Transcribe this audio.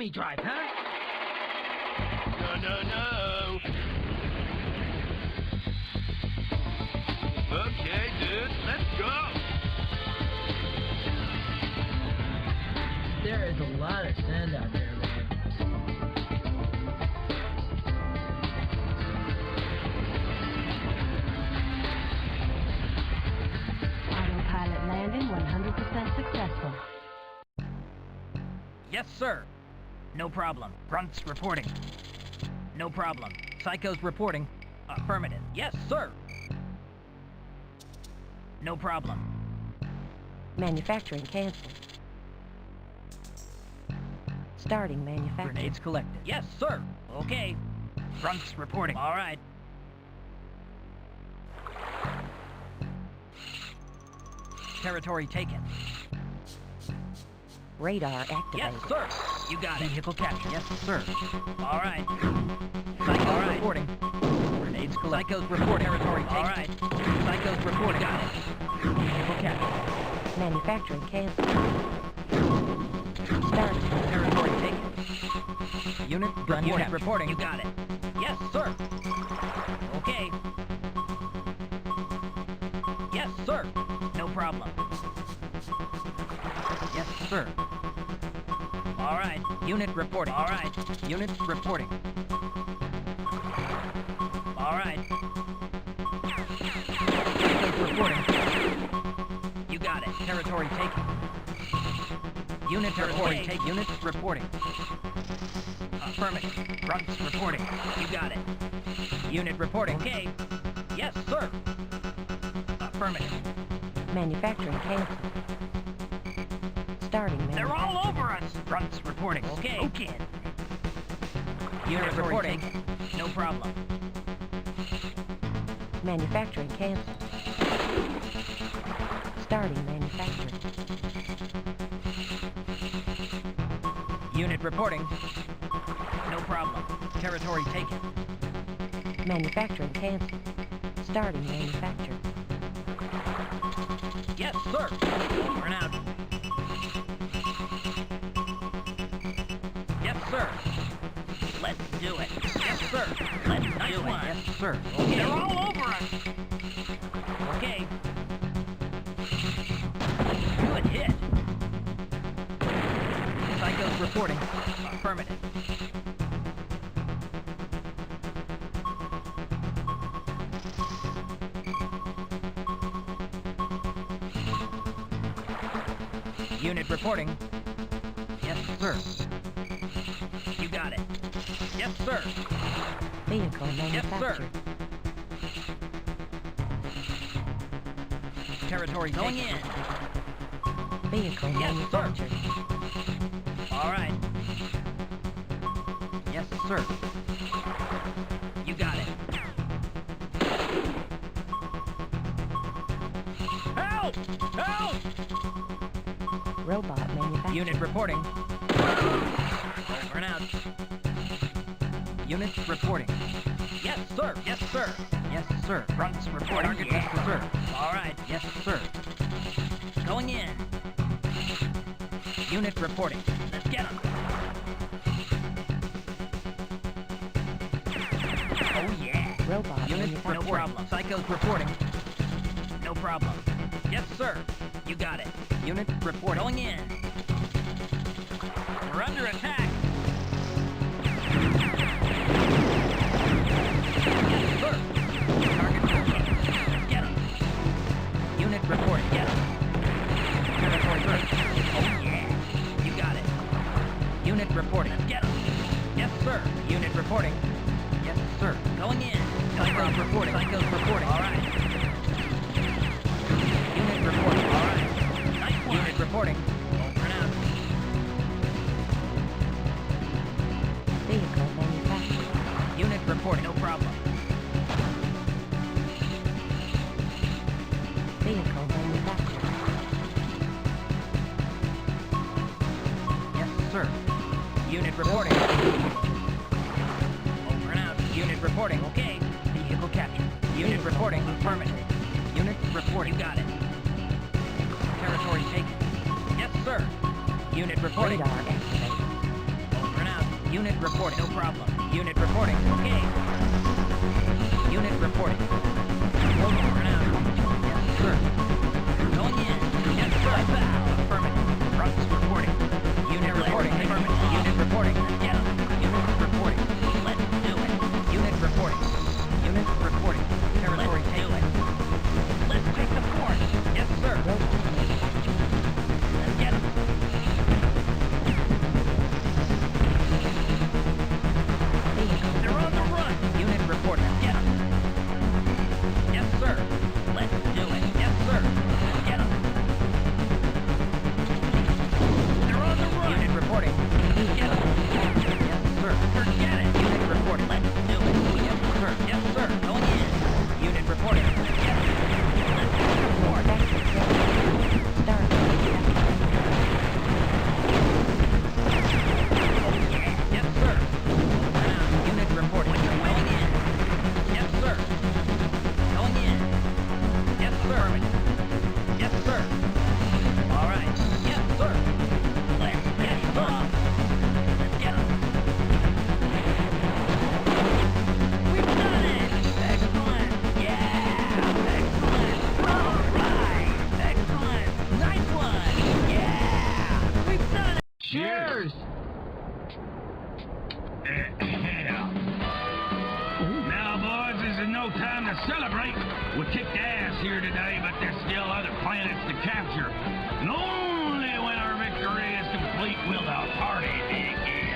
me drive, huh? No. Okay, dude, let's go. There is a lot of sand out there, man. Autopilot landing 100% successful. Yes, sir. No problem. Grunts reporting. No problem. Psychos reporting. Affirmative. Yes, sir. No problem. Manufacturing canceled. Starting manufacturing. Grenades collected. Yes, sir. Okay. Grunts reporting. All right. Territory taken. Radar activated. Yes, sir. You got it. Vehicle captured. Yes, sir. All right. Psychos reporting. Grenades collected. Psychos reporting. Territory taken. All right. Psychos reporting. Got it. Vehicle captured. Manufacturing canceled. Starting. Territory taken. Unit reporting. You got it. Yes, sir. Okay. Yes, sir. No problem. Yes, sir. All right. Unit reporting. All right. Unit reporting. All right. Psychos reporting. You got it. Territory taken. Unit reporting. Take unit reporting. Affirmative. Grunts reporting. You got it. Unit reporting. Okay. Yes, sir. Affirmative. Manufacturing canceled. Starting manufacturing. They're all over us. Grunts reporting. Okay. Okay. Unit reporting. No problem. Manufacturing canceled. Starting manufacturing. Unit reporting. No problem. Territory taken. Manufacturing canceled. Starting manufacturing. Yes, sir. Over and out. Yes, sir. Let's do it. Yes, sir. Let's do it. Yes, sir. Okay. They're all over us. Okay. Good hit. Psychos reporting. Affirmative. Unit reporting. Yes, sir. You got it. Yes, sir. Vehicle Yes, manufactured. sir. Territory going in. Vehicle Yes, sir. manufactured. All right. Yes, sir. You got it. Help! Help! Robot manufactured. Unit reporting. Over and out. Unit reporting. Yes, sir. Yes, sir. Yes, sir. Grunts reporting. Target is preserved. All right. Yes, sir. Going in. Unit reporting. Let's get them. Oh, yeah. Robot Unit manufactured. no problem. Psychos reporting. No problem. Yes, sir. You got it. Unit report. Going in. We're under attack. Yes, sir. Target located. Get him. Unit report. Get him. Territory first. Oh, yeah. You got it. Unit reporting. Get him. Yes, sir. Unit reporting. Yes, sir. Going in. Psychos reporting. Psychos reporting. All right. Unit reporting. All right. Nice one. Unit reporting. Over and out. Vehicle manufactured. Unit reporting. No problem. Vehicle manufactured. Yes, sir. Unit reporting. Over and out. Unit reporting. Okay. Vehicle captured. Unit reporting. Affirmative. Unit reporting. You got it. Territory taken. Yes, sir. Unit reporting. Radar activated. Over and Unit reporting. No problem. Unit reporting. Okay. Unit reporting. Hold for now. Yes, sir. Going in. Yes, sir. Affirmative. Russ reporting. Unit reporting. Affirmative. Unit reporting. Yes. Unit reporting. Let's do it. Unit reporting. Unit reporting. Territory taken. Let's take the fort. Yes, sir. Let's get him. They're on the run. Unit report. Get them. Yes, sir. Let's do it. Yes, sir. Let's get them. They're on the run. Unit reporting. Get them. Yes, sir. Forget it. Unit reporting. Let's do it. Yes, sir. Yes, sir. Going in. Unit reporting. Get them. Let's report. Yes, sir. Unit reporting. Going in. Yes, sir. Going in. Yes, sir. Yes, sir. All right. Yes, sir. Let's get him up. Let's get him. We've done it. Excellent. Yeah. Excellent. All right. Excellent. Nice one. Yeah. We've done it. Cheers! Now, boys, this is no time to celebrate. We kicked ass here today, but there's still other planets to capture. And only when our victory is complete will the party begin.